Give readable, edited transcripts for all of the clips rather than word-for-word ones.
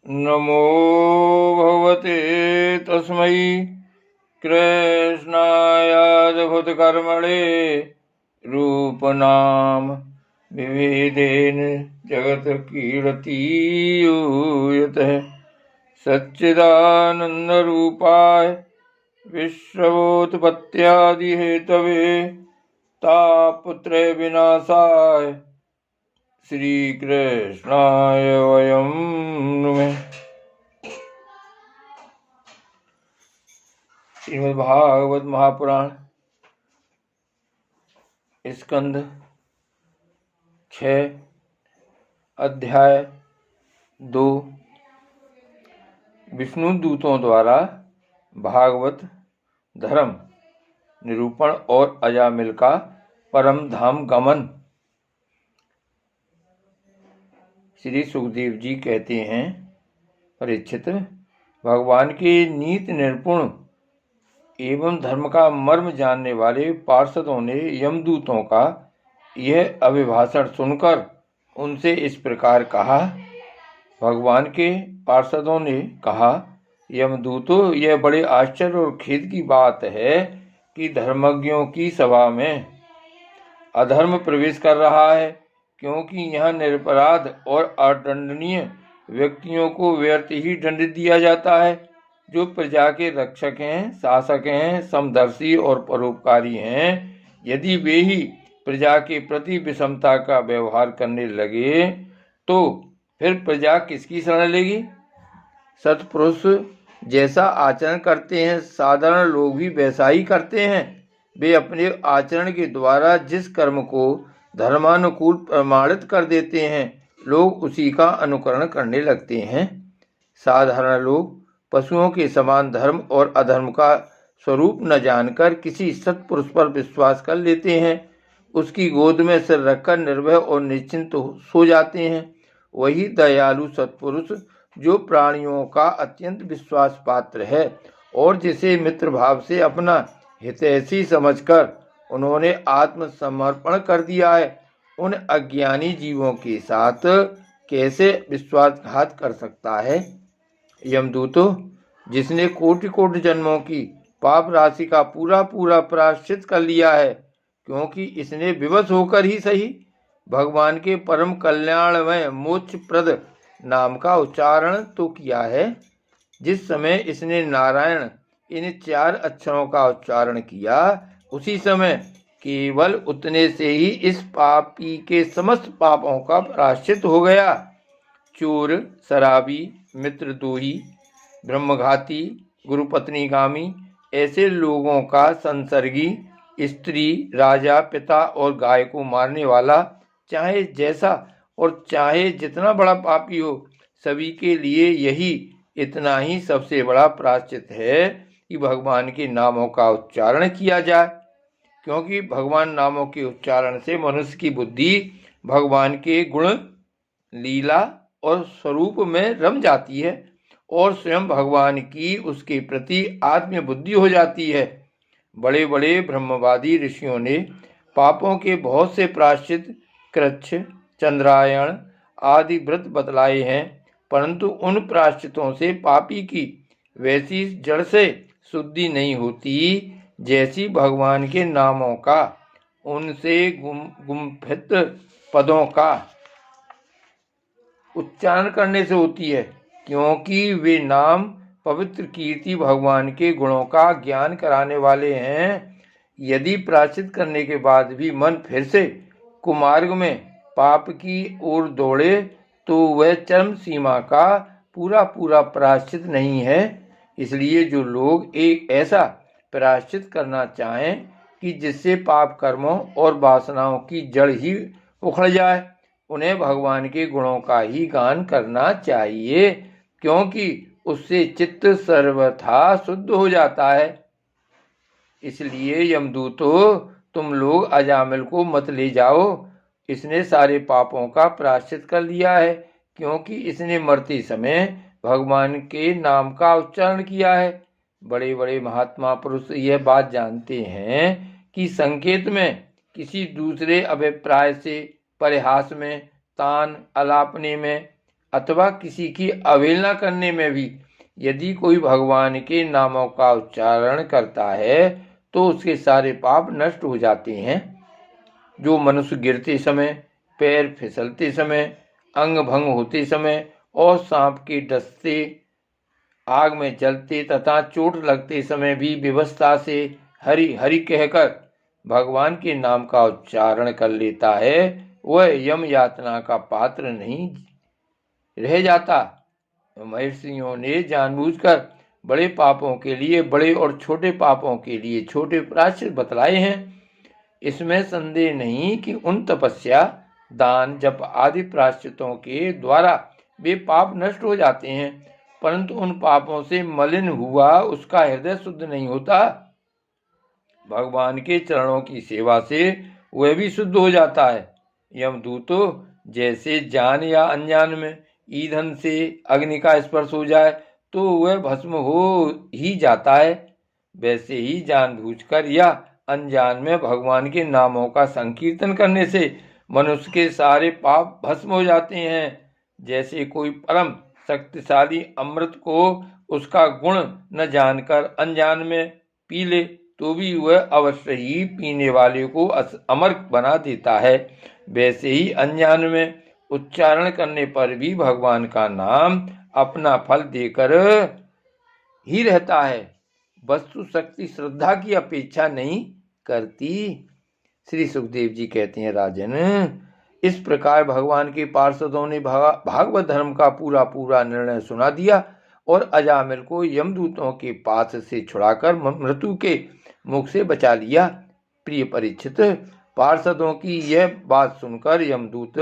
नमो भगवते तस्मै कृष्णायाद्भुतकर्मणे रूपनाम विविधेन जगत्कीर्तियूयतः सच्चिदानन्दरूपाय विश्वोत्पत्त्यादिहेतवे तापत्रय विनाशाय श्री कृष्णाय वयं नुमः। श्रीमद्भागवत महापुराण स्कंद 6 अध्याय 2 विष्णु दूतों द्वारा भागवत धर्म निरूपण और अजामिल का परम धाम गमन। श्री सुखदेव जी कहते हैं, परीक्षित, भगवान के नीति निपुण एवं धर्म का मर्म जानने वाले पार्षदों ने यमदूतों का यह अभिभाषण सुनकर उनसे इस प्रकार कहा। भगवान के पार्षदों ने कहा, यमदूतों, यह बड़े आश्चर्य और खेद की बात है कि धर्मज्ञों की सभा में अधर्म प्रवेश कर रहा है, क्योंकि यहाँ निरपराध और अदंडनीय व्यक्तियों को व्यर्थ ही दंड दिया जाता है। जो प्रजा के रक्षक हैं, शासक हैं, समदर्शी और परोपकारी हैं, यदि वे ही प्रजा के प्रति विषमता का व्यवहार करने लगे तो फिर प्रजा किसकी शरण लेगी? सत्पुरुष जैसा आचरण करते हैं, साधारण लोग भी वैसा ही करते हैं। वे अपने आचरण के द्वारा जिस कर्म को धर्मानुकूल प्रमाणित कर देते हैं, लोग उसी का अनुकरण करने लगते हैं। साधारण लोग पशुओं के समान धर्म और अधर्म का स्वरूप न जानकर किसी सत्पुरुष पर विश्वास कर लेते हैं, उसकी गोद में सिर रखकर निर्भय और निश्चिंत सो जाते हैं। वही दयालु सत्पुरुष जो प्राणियों का अत्यंत विश्वास पात्र है और जिसे मित्र भाव से अपना हितैषी समझकर उन्होंने आत्मसमर्पण कर दिया है, उन अज्ञानी जीवों के साथ कैसे विश्वासघात कर सकता है? यमदूतों, जिसने कोटि कोटि जन्मों की पाप राशि का पूरा पूरा प्रायश्चित कर लिया है, क्योंकि इसने विवश होकर ही सही भगवान के परम कल्याणमय मोक्षप्रद नाम का उच्चारण तो किया है। जिस समय इसने नारायण इन 4 अक्षरों का उच्चारण किया, उसी समय केवल उतने से ही इस पापी के समस्त पापों का प्रायश्चित हो गया। चोर, शराबी, मित्रद्रोही, ब्रह्मघाती, गुरुपत्नीगामी ऐसे लोगों का संसर्गी, स्त्री, राजा, पिता और गाय को मारने वाला, चाहे जैसा और चाहे जितना बड़ा पापी हो, सभी के लिए यही इतना ही सबसे बड़ा प्रायश्चित है कि भगवान के नामों का उच्चारण किया जाए, क्योंकि भगवान नामों के उच्चारण से मनुष्य की बुद्धि भगवान के गुण, लीला और स्वरूप में रम जाती है और स्वयं भगवान की उसके प्रति आत्म बुद्धि हो जाती है। बड़े बड़े ब्रह्मवादी ऋषियों ने पापों के बहुत से प्रायश्चित, कृच्छ, चंद्रायण आदि व्रत बतलाए हैं, परंतु उन प्रायश्चितों से पापी की वैसी जड़ से शुद्धि नहीं होती जैसी भगवान के नामों का उनसे गुम्फित पदों का उच्चारण करने से होती है, क्योंकि वे नाम पवित्र कीर्ति भगवान के गुणों का ज्ञान कराने वाले हैं। यदि प्रायश्चित करने के बाद भी मन फिर से कुमार्ग में पाप की ओर दौड़े तो वह चरम सीमा का पूरा पूरा प्रायश्चित नहीं है। इसलिए जो लोग एक ऐसा प्रायश्चित करना चाहें कि जिससे पाप कर्मों और वासनाओं की जड़ ही उखड़ जाए, उन्हें भगवान के गुणों का ही गान करना चाहिए, क्योंकि उससे चित्त सर्वथा शुद्ध हो जाता है। इसलिए यमदूतों, तुम लोग अजामिल को मत ले जाओ। इसने सारे पापों का प्रायश्चित कर लिया है, क्योंकि इसने मरते समय भगवान के नाम का उच्चारण किया है। बड़े बड़े महात्मा पुरुष यह बात जानते हैं कि संकेत में किसी दूसरे अभिप्राय से, परिहास में, तान अलापने में अथवा किसी की अवहेलना करने में भी यदि कोई भगवान के नामों का उच्चारण करता है तो उसके सारे पाप नष्ट हो जाते हैं। जो मनुष्य गिरते समय, पैर फिसलते समय, अंग भंग होते समय और सांप के डसते, आग में जलते तथा चोट लगते समय भी विवशता से हरि हरि कहकर भगवान के नाम का उच्चारण कर लेता है, वह यम यातना का पात्र नहीं रह जाता। महर्षियों ने जानबूझकर बड़े पापों के लिए बड़े और छोटे पापों के लिए छोटे प्रायश्चित बतलाए हैं। इसमें संदेह नहीं कि उन तपस्या, दान, जप आदि प्रायश्चितों के द्वारा वे पाप नष्ट हो जाते हैं, परंतु उन पापों से मलिन हुआ उसका हृदय शुद्ध नहीं होता। भगवान के चरणों की सेवा से वह भी शुद्ध हो जाता है। यमदूतो जैसे जान या अनजान में ईंधन से अग्नि का स्पर्श हो जाए तो वह भस्म हो ही जाता है, वैसे ही जानबूझकर या अनजान में भगवान के नामों का संकीर्तन करने से मनुष्य के सारे पाप भस्म हो जाते हैं। जैसे कोई परम शक्तिशाली अमृत को उसका गुण न जानकर अनजान में पी ले तो भी वह अवश्य ही पीने वाले को अमर बना देता है, वैसे ही अनजान में उच्चारण करने पर भी भगवान का नाम अपना फल देकर ही रहता है। वस्तु शक्ति श्रद्धा की अपेक्षा नहीं करती। श्री सुखदेव जी कहते हैं, राजन, इस प्रकार भगवान के पार्षदों ने भागवत धर्म का पूरा पूरा निर्णय सुना दिया और अजामिल को यमदूतों के पास से छुड़ाकर मृत्यु के मुख से बचा लिया। प्रिय परीक्षित, पार्षदों की यह बात सुनकर यमदूत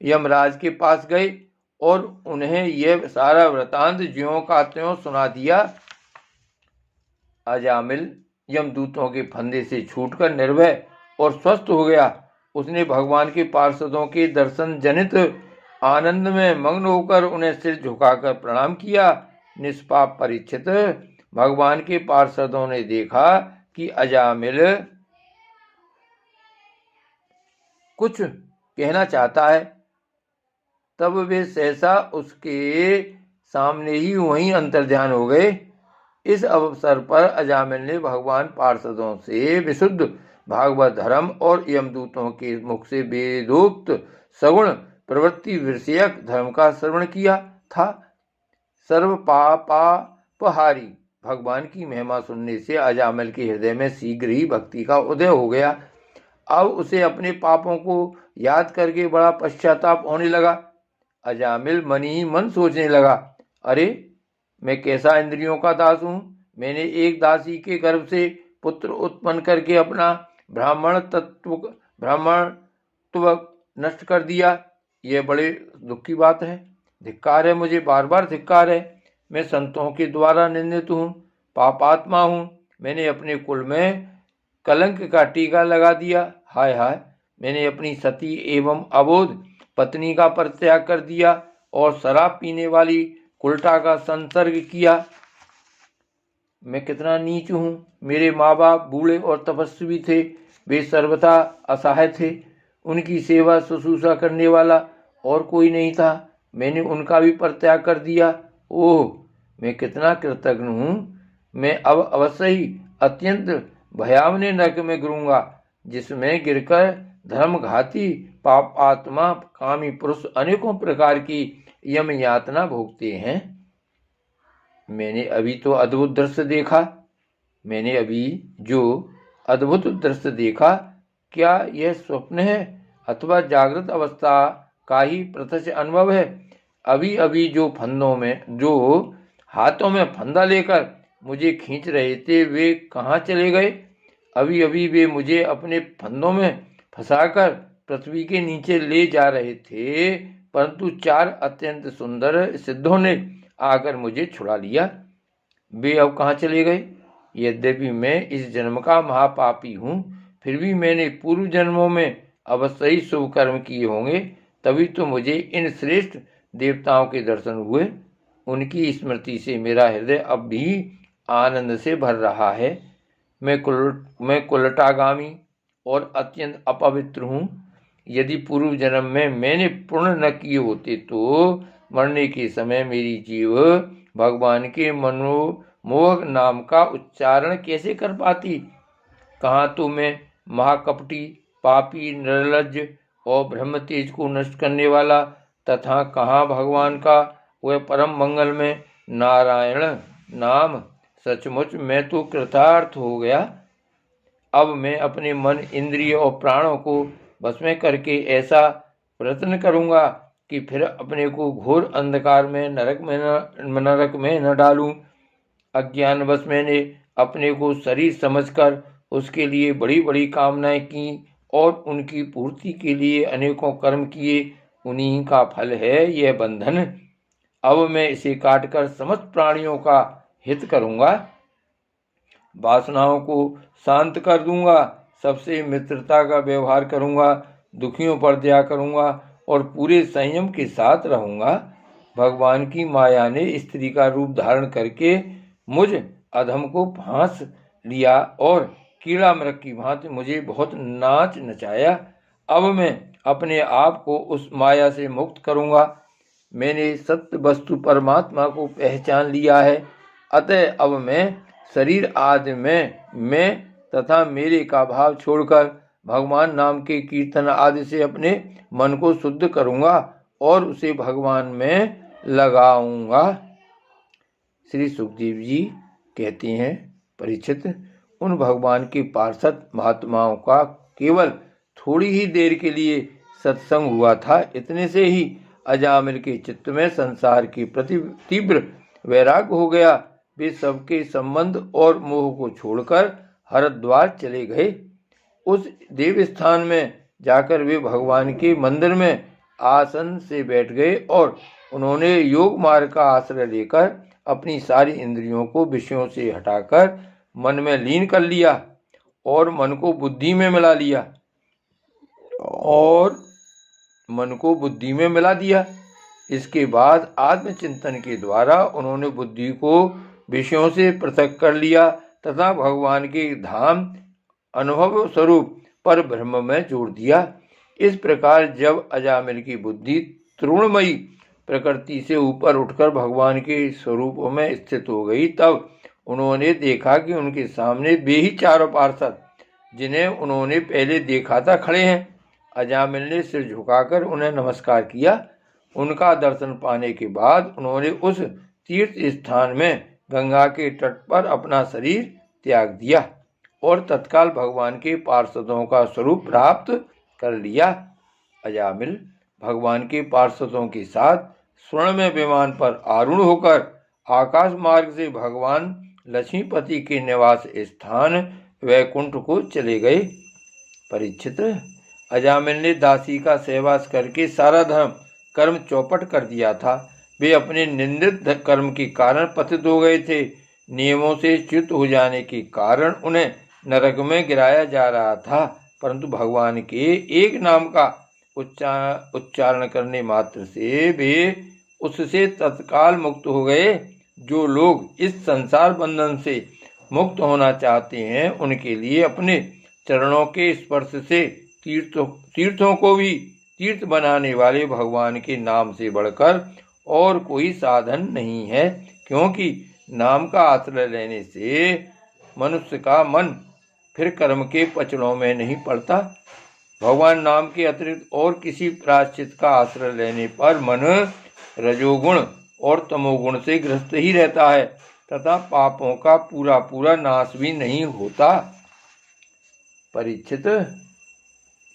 यमराज के पास गए और उन्हें यह सारा वृतांत ज्यों का त्यों सुना दिया। अजामिल यमदूतों के फंदे से छूटकर निर्भय और स्वस्थ हो गया। उसने भगवान के पार्षदों के दर्शन जनित आनंद में मग्न होकर उन्हें सिर झुकाकर प्रणाम किया। निष्पाप परीक्षित, भगवान के पार्षदों ने देखा कि अजामिल कुछ कहना चाहता है, तब वे सहसा उसके सामने ही वहीं अंतर्ध्यान हो गए। इस अवसर पर अजामिल ने भगवान पार्षदों से विशुद्ध भागवत धर्म और यमदूतों के मुख से वेदोक्त सगुण प्रवृत्ति विषयक धर्म का श्रवण किया था। सर्व पापापहारी भगवान की महिमा सुनने से अजामिल के हृदय में शीघ्र ही भक्ति का उदय हो गया। अब उसे अपने पापों को याद करके बड़ा पश्चाताप होने लगा। अजामिल मन ही मन सोचने लगा, अरे मैं कैसा इंद्रियों का दास हूँ। मैंने एक दासी के गर्भ से पुत्र उत्पन्न करके अपना ब्राह्मणत्व नष्ट कर दिया। यह बड़े दुख की बात है। धिक्कार है, मुझे बार बार धिक्कार है। मैं संतों के द्वारा निंदित हूँ, पापात्मा हूँ। मैंने अपने कुल में कलंक का टीका लगा दिया। हाय हाय, मैंने अपनी सती एवं अबोध पत्नी का परित्याग कर दिया और शराब पीने वाली कुलटा का संसर्ग किया। मैं कितना नीच हूँ। मेरे माँ बाप बूढ़े और तपस्वी थे, वे सर्वथा असहाय थे। उनकी सेवा शुश्रूषा करने वाला और कोई नहीं था, मैंने उनका भी परित्याग कर दिया। ओह, मैं कितना कृतज्ञ हूँ। मैं अब अवश्य ही अत्यंत भयावने नरक में गिरूंगा, जिसमें गिरकर धर्मघाती पापात्मा कामी पुरुष अनेकों प्रकार की यम यातना भोगते हैं। मैंने अभी जो अद्भुत दृश्य देखा, क्या यह स्वप्न है अथवा जागृत अवस्था का ही प्रत्यक्ष अनुभव है? अभी अभी जो हाथों में फंदा लेकर मुझे खींच रहे थे, वे कहाँ चले गए? अभी अभी वे मुझे अपने फंदों में फंसाकर पृथ्वी के नीचे ले जा रहे थे, परंतु 4 अत्यंत सुंदर सिद्धों ने आकर मुझे छुड़ा लिया। वे अब कहाँ चले गए? यद्यपि मैं इस जन्म का महापापी हूँ, फिर भी मैंने पूर्व जन्मों में अवश्य ही शुभ कर्म किए होंगे, तभी तो मुझे इन श्रेष्ठ देवताओं के दर्शन हुए। उनकी स्मृति से मेरा हृदय अब भी आनंद से भर रहा है। मैं कुलटागामी और अत्यंत अपवित्र हूँ। यदि पूर्व जन्म में मैंने पुण्य न किए होते तो मरने के समय मेरी जीव भगवान के मनोमोहक नाम का उच्चारण कैसे कर पाती? कहाँ तो मैं महाकपटी, पापी, निर्लज्ज और ब्रह्म तेज को नष्ट करने वाला, तथा कहाँ भगवान का वह परम मंगल में नारायण नाम। सचमुच मैं तो कृतार्थ हो गया। अब मैं अपने मन, इंद्रिय और प्राणों को बस में करके ऐसा प्रयत्न करूंगा कि फिर अपने को घोर अंधकार में नरक में न डालूं। अज्ञानवश मैंने अपने को शरीर समझकर उसके लिए बड़ी बड़ी कामनाएं की और उनकी पूर्ति के लिए अनेकों कर्म किए। उन्हीं का फल है यह बंधन। अब मैं इसे काटकर समस्त प्राणियों का हित करूंगा, वासनाओं को शांत कर दूंगा, सबसे मित्रता का व्यवहार करूंगा, दुखियों पर दया करूंगा और पूरे संयम के साथ रहूंगा। भगवान की माया ने स्त्री का रूप धारण करके मुझ अधम को फांस लिया और कीड़ा मृग की भांति मुझे बहुत नाच नचाया। अब मैं अपने आप को उस माया से मुक्त करूंगा। मैंने सत्य वस्तु परमात्मा को पहचान लिया है, अतः अब मैं शरीर आदि में मैं तथा मेरे का भाव छोड़कर भगवान नाम के कीर्तन आदि से अपने मन को शुद्ध करूंगा और उसे भगवान में लगाऊंगा। श्री सुखदेव जी कहते हैं, परीक्षित, उन भगवान के पार्षद महात्माओं का केवल थोड़ी ही देर के लिए सत्संग हुआ था। इतने से ही अजामिल के चित्त में संसार के प्रति तीव्र वैराग्य हो गया। वे सबके संबंध और मोह को छोड़कर हरिद्वार चले गए। उस देव स्थान में जाकर वे भगवान के मंदिर में आसन से बैठ गए और उन्होंने योग मार्ग का आश्रय लेकर अपनी सारी इंद्रियों को विषयों से हटाकर मन में लीन कर लिया और मन को बुद्धि में मिला दिया। इसके बाद आत्मचिंतन के द्वारा उन्होंने बुद्धि को विषयों से पृथक कर लिया तथा भगवान के धाम अनुभव स्वरूप पर ब्रह्म में जोड़ दिया। इस प्रकार जब अजामिल की बुद्धि तृणमयी प्रकृति से ऊपर उठकर भगवान के स्वरूपों में स्थित हो गई, तब उन्होंने देखा कि उनके सामने वे ही चारों पार्षद जिन्हें उन्होंने पहले देखा था खड़े हैं। अजामिल ने सिर झुकाकर उन्हें नमस्कार किया। उनका दर्शन पाने के बाद उन्होंने उस तीर्थ स्थान में गंगा के तट पर अपना शरीर त्याग दिया और तत्काल भगवान के पार्षदों का स्वरूप प्राप्त कर लिया। अजामिल भगवान के पार्षदों के साथ स्वर्ण में विमान पर आरूढ़ होकर आकाश मार्ग से भगवान लक्ष्मीपति के निवास स्थान वैकुंठ को चले गए। परीक्षित, अजामिल ने दासी का सहवास करके सारा धर्म कर्म चौपट कर दिया था। वे अपने निंदित कर्म के कारण पतित हो गए थे। नियमों से च्युत हो जाने के कारण उन्हें नरक में गिराया जा रहा था, परंतु भगवान के एक नाम का उच्चारण करने मात्र से वे उससे तत्काल मुक्त हो गए। जो लोग इस संसार बंधन से मुक्त होना चाहते हैं, उनके लिए अपने चरणों के स्पर्श से तीर्थों को भी तीर्थ बनाने वाले भगवान के नाम से बढ़कर और कोई साधन नहीं है, क्योंकि नाम का आश्रय लेने से मनुष्य का मन फिर कर्म के पचड़ों में नहीं पड़ता। भगवान नाम के अतिरिक्त और किसी प्रायश्चित का आश्रय लेने पर मन रजोगुण और तमोगुण से ग्रस्त ही रहता है तथा पापों का पूरा पूरा नाश भी नहीं होता। परीक्षित,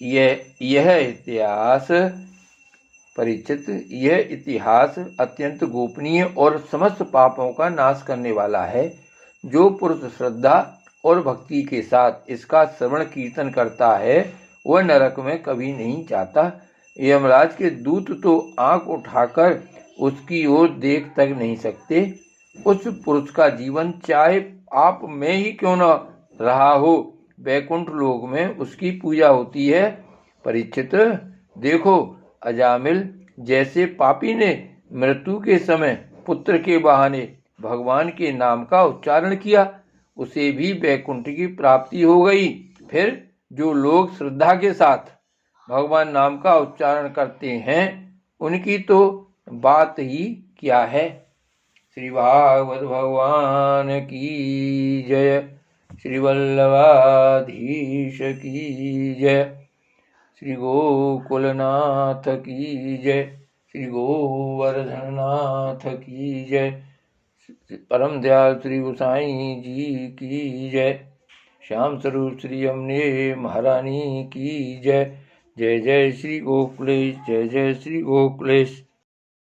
यह इतिहास अत्यंत गोपनीय और समस्त पापों का नाश करने वाला है। जो पुरुष श्रद्धा और भक्ति के साथ इसका श्रवण कीर्तन करता है, वह नरक में कभी नहीं जाता। यमराज के दूत तो आंख उठाकर उसकी ओर देख तक नहीं सकते। उस पुरुष का जीवन चाहे आप में ही क्यों न रहा हो, वैकुंठ लोक में उसकी पूजा होती है। परीक्षित, देखो, अजामिल जैसे पापी ने मृत्यु के समय पुत्र के बहाने भगवान के नाम का उच्चारण किया, उसे भी वैकुंठ की प्राप्ति हो गई। फिर जो लोग श्रद्धा के साथ भगवान नाम का उच्चारण करते हैं, उनकी तो बात ही क्या है। श्री भागवत भगवान की जय। श्री वल्लभाधीश की जय। श्री गोकुलनाथ की जय। श्री गोवर्धननाथ की जय। परम दयाल श्री गोसाई जी की जय। श्याम स्वरूप श्री अम्ने महारानी की जय। जय जय श्री गोकुलेश, जय जय श्री गोकुलेश।